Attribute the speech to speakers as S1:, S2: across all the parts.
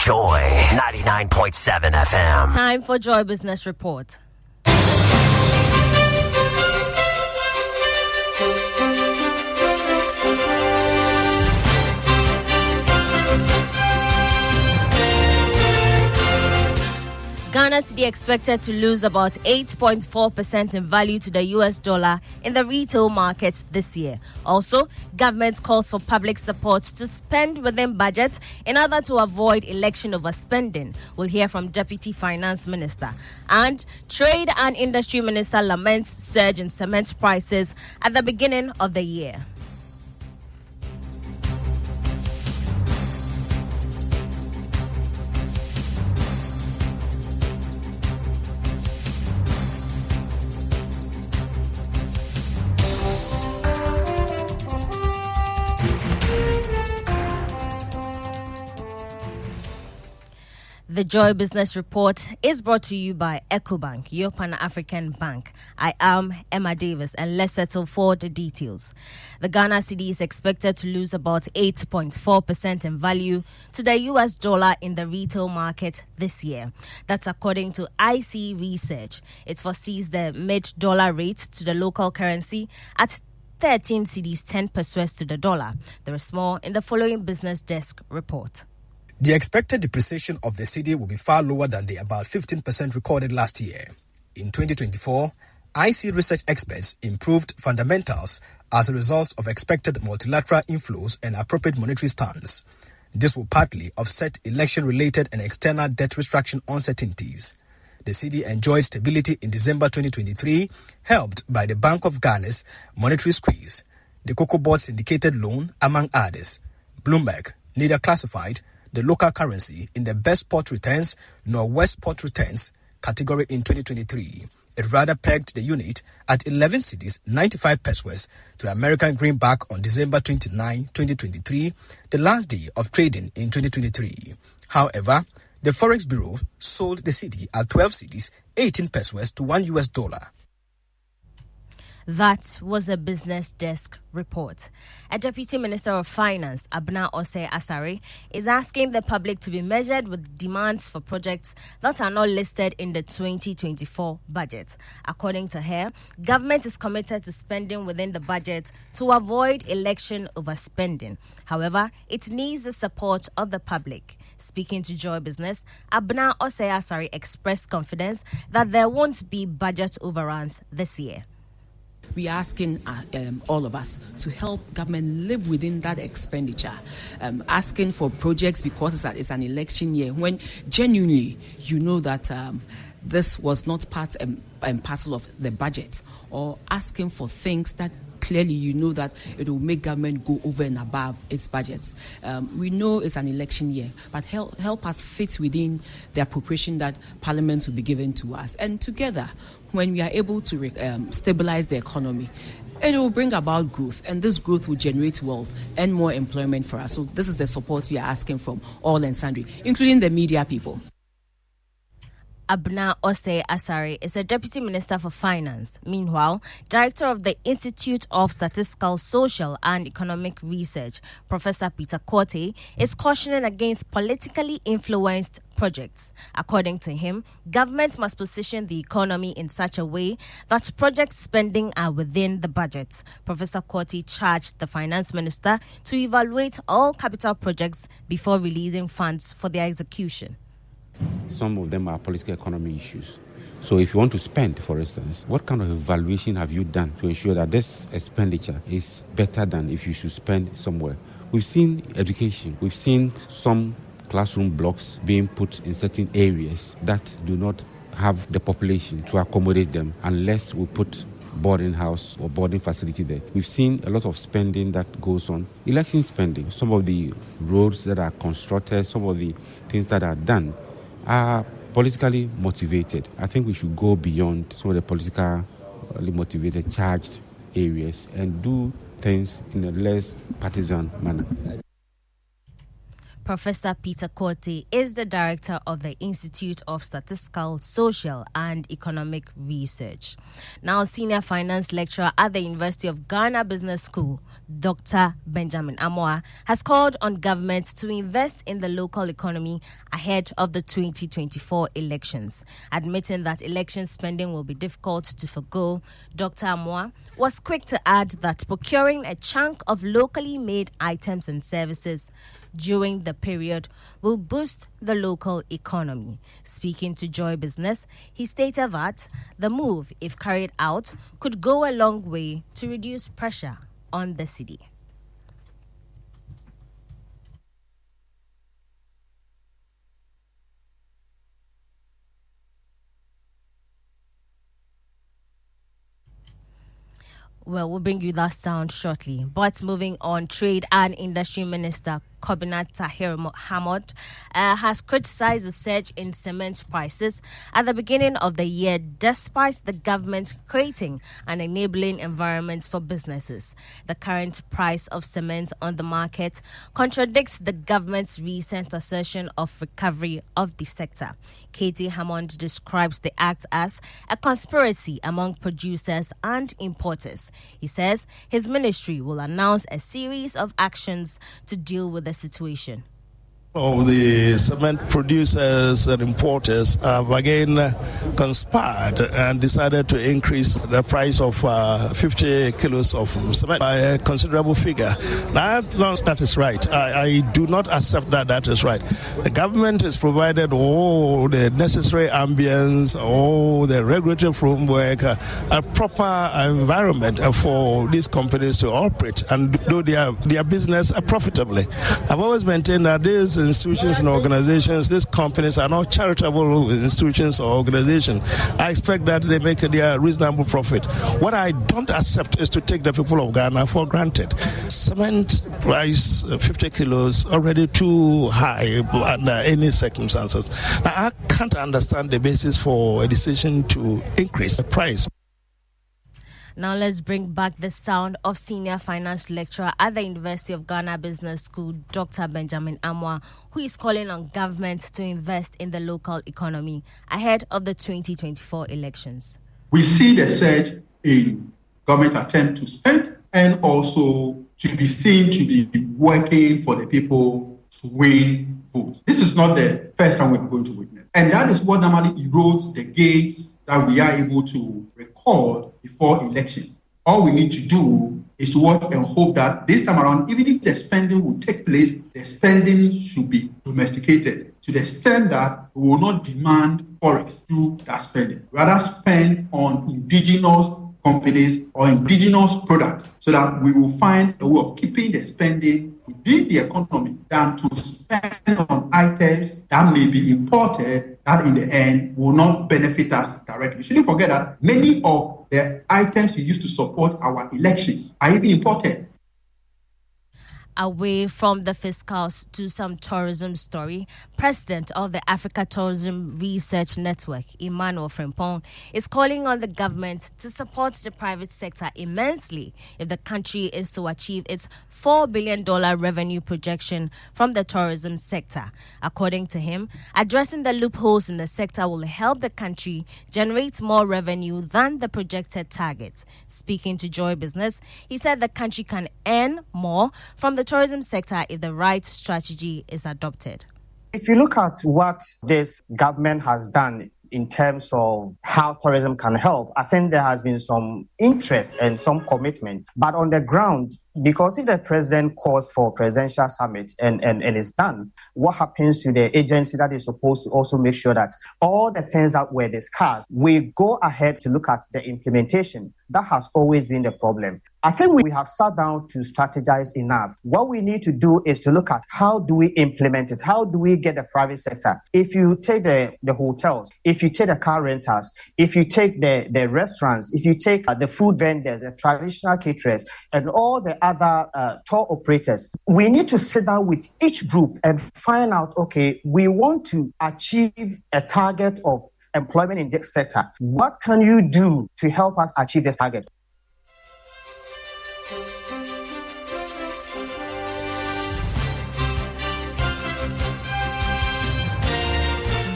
S1: Joy 99.7 FM.
S2: Time for Joy Business Report. Ghana cedi expected to lose about 8.4% in value to the US dollar in the retail market this year. Also, government calls for public support to spend within budget in order to avoid election overspending. We'll hear from Deputy Finance Minister. And Trade and Industry Minister laments surge in cement prices at the beginning of the year. The Joy Business Report is brought to you by EcoBank, your Pan-African bank. I am Emma Davis, and let's settle for the details. The Ghana cedi is expected to lose about 8.4% in value to the US dollar in the retail market this year. That's according to IC Research. It foresees the mid-dollar rate to the local currency at 13 cedis 10 pesos to the dollar. There is more in the following Business Desk report.
S3: The expected depreciation of the cedi will be far lower than the about 15% recorded last year. In 2024, IC Research experts improved fundamentals as a result of expected multilateral inflows and appropriate monetary stance. This will partly offset election-related and external debt restriction uncertainties. The cedi enjoyed stability in December 2023, helped by the Bank of Ghana's monetary squeeze, the Cocoa Board syndicated loan, among others. Bloomberg neither classified the local currency in the best spot returns nor worst spot returns category in 2023. It rather pegged the unit at 11 cedis 95 pesos to the American greenback on December 29, 2023, the last day of trading in 2023. However, the Forex Bureau sold the cedi at 12 cedis 18 pesos to $1 US.
S2: That was a Business Desk report. A Deputy Minister of Finance, Abna Osei Asare, is asking the public to be measured with demands for projects that are not listed in the 2024 budget. According to her, government is committed to spending within the budget to avoid election overspending. However, it needs the support of the public. Speaking to Joy Business, Abna Osei Asare expressed confidence that there won't be budget overruns this year.
S4: We are asking all of us to help government live within that expenditure, asking for projects because it's an election year when genuinely you know that this was not part and parcel of the budget, or asking for things that clearly you know that it will make government go over and above its budgets. We know it's an election year, but help us fit within the appropriation that Parliament will be given to us. And together, when we are able to stabilize the economy, it will bring about growth, and this growth will generate wealth and more employment for us. So this is the support we are asking from all and sundry, including the media people.
S2: Abna Osei Asare is a Deputy Minister for Finance. Meanwhile, Director of the Institute of Statistical, Social and Economic Research, Professor Peter Korte, is cautioning against politically influenced projects. According to him, government must position the economy in such a way that project spending are within the budget. Professor Korte charged the Finance Minister to evaluate all capital projects before releasing funds for their execution.
S5: Some of them are political economy issues. So if you want to spend, for instance, what kind of evaluation have you done to ensure that this expenditure is better than if you should spend somewhere? We've seen education. We've seen some classroom blocks being put in certain areas that do not have the population to accommodate them unless we put boarding house or boarding facility there. We've seen a lot of spending that goes on. Election spending, some of the roads that are constructed, some of the things that are done are politically motivated. I think we should go beyond some of the politically motivated, charged areas and do things in a less partisan manner.
S2: Professor Peter Korte is the director of the Institute of Statistical, Social and Economic Research. Now, senior finance lecturer at the University of Ghana Business School, Dr. Benjamin Amoah, has called on government to invest in the local economy ahead of the 2024 elections. Admitting that election spending will be difficult to forgo, Dr. Amoah was quick to add that procuring a chunk of locally made items and services during the period will boost the local economy. Speaking to Joy Business, he stated that the move, if carried out, could go a long way to reduce pressure on the city. Well, we'll bring you that sound shortly. But moving on, Trade and Industry Minister Kobina Tahir Mohammed has criticized the surge in cement prices at the beginning of the year, despite the government creating an enabling environment for businesses. The current price of cement on the market contradicts the government's recent assertion of recovery of the sector. Katie Hammond describes the act as a conspiracy among producers and importers. He says his ministry will announce a series of actions to deal with the situation.
S6: Of the cement producers and importers have again conspired and decided to increase the price of 50 kilos of cement by a considerable figure. Now, that is right. I do not accept that that is right. The government has provided all the necessary ambience, all the regulatory framework, a proper environment for these companies to operate and do their business profitably. I've always maintained that these institutions and organizations, these companies are not charitable institutions or organizations. I expect that they make their reasonable profit. What I don't accept is to take the people of Ghana for granted. Cement price 50 kilos already too high under any circumstances. Now, I can't understand the basis for a decision to increase the price.
S2: Now let's bring back the sound of senior finance lecturer at the University of Ghana Business School, Dr. Benjamin Amoah, who is calling on government to invest in the local economy ahead of the 2024 elections.
S7: We see the surge in government attempt to spend and also to be seen to be working for the people to win votes. This is not the first time we're going to witness. And that is what normally erodes the gains that we are able to record before elections. All we need to do is to watch and hope that this time around, even if the spending will take place, the spending should be domesticated to the extent that we will not demand forex through that spending. Rather spend on indigenous companies or indigenous products so that we will find a way of keeping the spending within the economy than to spend on items that may be imported that in the end will not benefit us directly. We shouldn't forget that many of the items we use to support our elections are even imported.
S2: Away from the fiscals to some tourism story, President of the Africa Tourism Research Network, Emmanuel Frimpong, is calling on the government to support the private sector immensely if the country is to achieve its $4 billion revenue projection from the tourism sector. According to him, addressing the loopholes in the sector will help the country generate more revenue than the projected target. Speaking to Joy Business, he said the country can earn more from the tourism sector if the right strategy is adopted.
S8: If you look at what this government has done in terms of how tourism can help, I think there has been some interest and some commitment. But on the ground, because if the president calls for presidential summit and it's done, what happens to the agency that is supposed to also make sure that all the things that were discussed, we go ahead to look at the implementation? That has always been the problem. I think we have sat down to strategize enough. What we need to do is to look at how do we implement it? How do we get the private sector? If you take the hotels, if you take the car renters, if you take the restaurants, if you take the food vendors, the traditional caterers, and all the other tour operators, we need to sit down with each group and find out, okay, we want to achieve a target of employment in this sector. What can you do to help us achieve this target?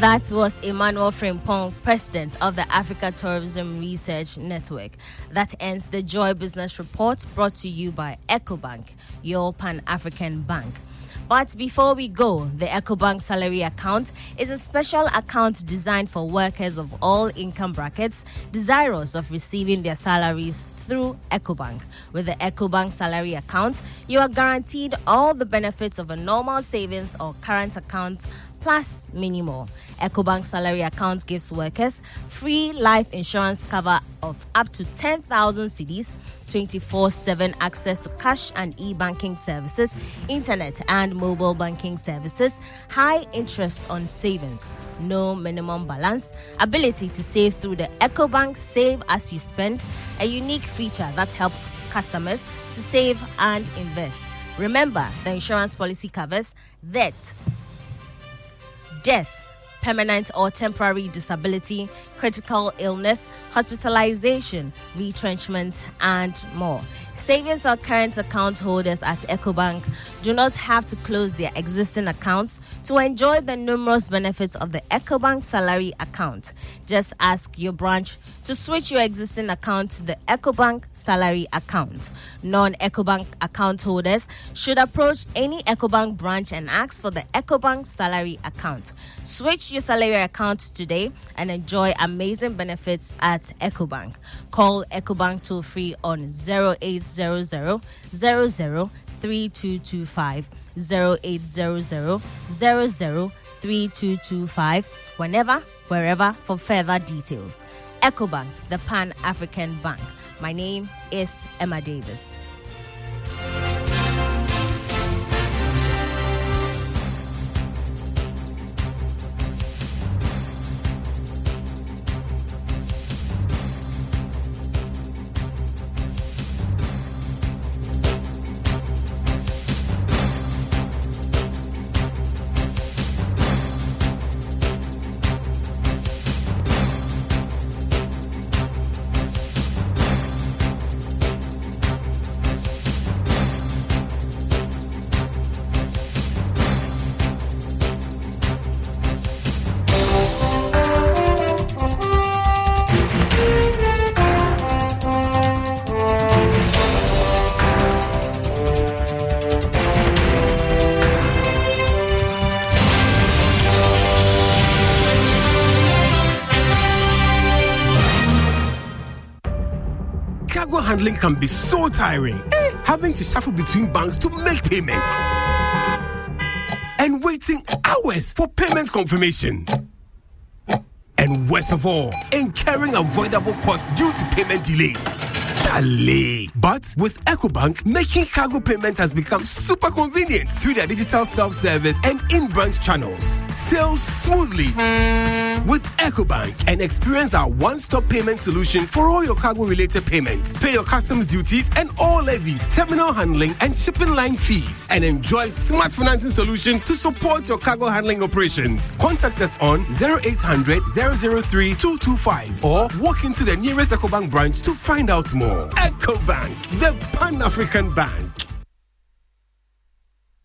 S2: That was Emmanuel Frimpong, president of the Africa Tourism Research Network. That ends the Joy Business Report, brought to you by EcoBank, your Pan-African bank. But before we go, the EcoBank salary account is a special account designed for workers of all income brackets desirous of receiving their salaries through EcoBank. With the EcoBank salary account, you are guaranteed all the benefits of a normal savings or current account, plus many more. EcoBank salary account gives workers free life insurance cover of up to 10,000 cedis, 24/7 access to cash and e-banking services, internet and mobile banking services, high interest on savings, no minimum balance, ability to save through the EcoBank Save As You Spend, a unique feature that helps customers to save and invest. Remember, the insurance policy covers that death, permanent or temporary disability, critical illness, hospitalization, retrenchment, and more. Savings or current account holders at EcoBank do not have to close their existing accounts to enjoy the numerous benefits of the EcoBank salary account. Just ask your branch to switch your existing account to the EcoBank salary account. Non-EcoBank account holders should approach any EcoBank branch and ask for the EcoBank salary account. Switch your salary account today and enjoy amazing benefits at EcoBank. Call EcoBank toll free on 0800 00 3225, 0800 00 3225, whenever, wherever, for further details. EcoBank, the Pan-African Bank. My name is Emma Davis.
S9: Cargo handling can be so tiring. Having to shuffle between banks to make payments. And waiting hours for payment confirmation. And worst of all, incurring avoidable costs due to payment delays. Chalet. But with EcoBank, making cargo payment has become super convenient through their digital self-service and in-branch channels. Sail smoothly with EcoBank and experience our one-stop payment solutions for all your cargo-related payments. Pay your customs duties and all levies, terminal handling and shipping line fees, and enjoy smart financing solutions to support your cargo handling operations. Contact us on 0800 003 225 or walk into the nearest EcoBank branch to find out more. EcoBank, the Pan-African Bank.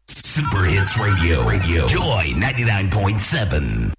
S1: Super Hits Radio. Joy 99.7.